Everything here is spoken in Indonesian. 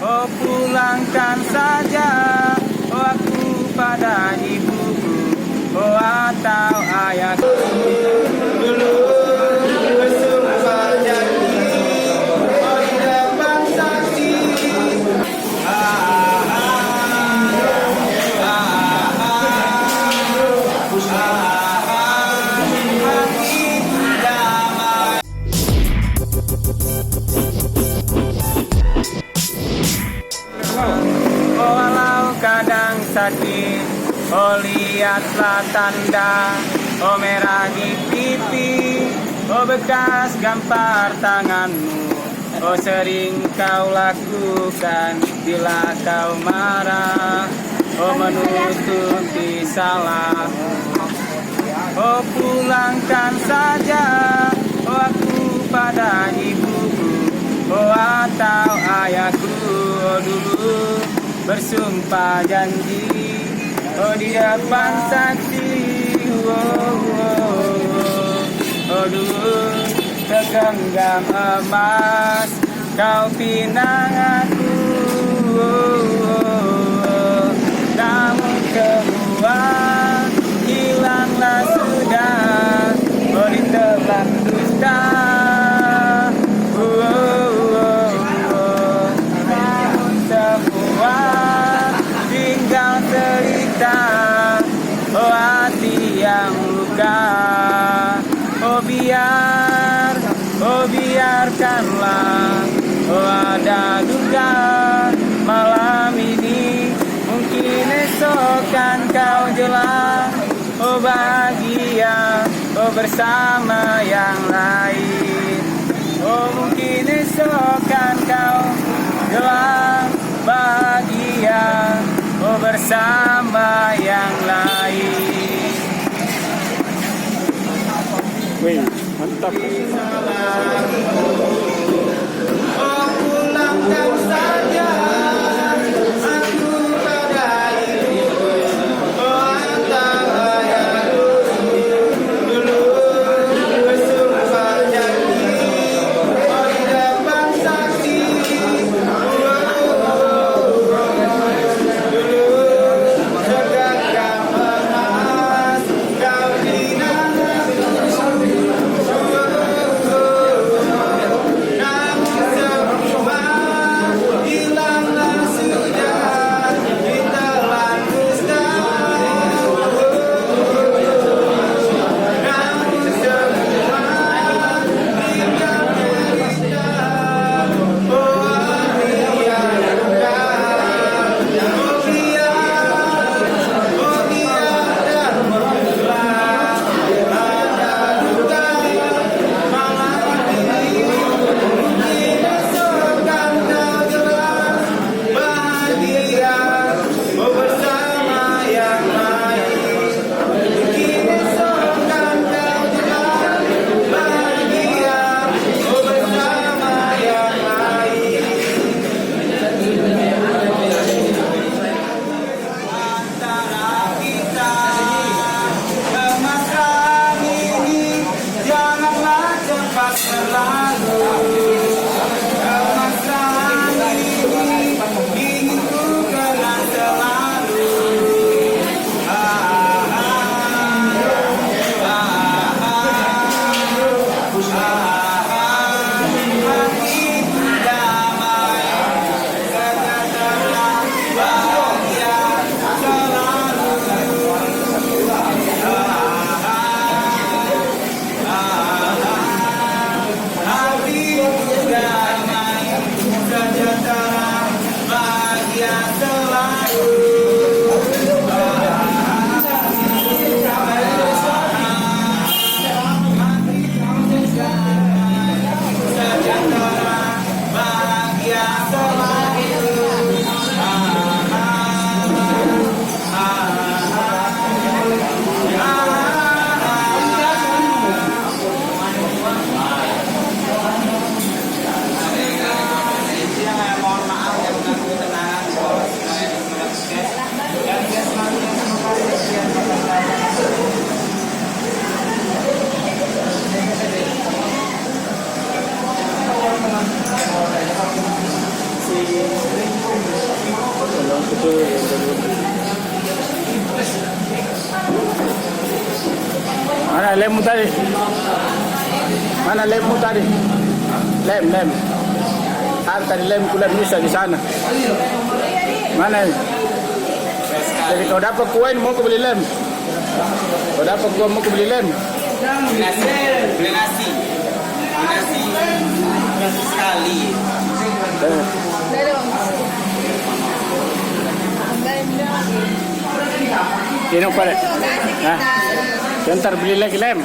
Oh pulangkan saja aku pada ibuku, oh atau ayahku. Dulu bersumpah janji, oh di depan saksi. Walau kadang sakit, oh lihatlah tanda, oh merah di pipi, oh bekas gampar tanganmu, oh sering kau lakukan bila kau marah, oh menutupi salahmu. Oh pulangkan saja, oh aku pada ibuku, oh atau ayahku, oh dulu bersumpah janji, oh di depan saksi, oh dulu segenggam emas kau pinang aku, namun semua hilanglah sudah, oh ditelan dusta. Tinggal cerita, oh hati yang luka, oh biarkanlah, oh ada duka malam ini, mungkin esok kan kau jelang, oh bahagia, oh bersama yang lain, oh mungkin esok kan kau jelang, bahagia, oh bersama yang lain. Wih, mantap. Oh pulangkan saja aku pada ibuku, oh atau ayahku, dulu bersumpah janji, oh di depan saksi. Betul. Mana lemmu tadi? Mana lemmu tadi? Lem. Tadi lemku bisa di sana. Mana? Jadi kau dapat kue mau kau beli lem. Kau dapat kue mau kau beli lem. Beli nasi sekali. Ini apa? Nah, sebentar beli lagi lem.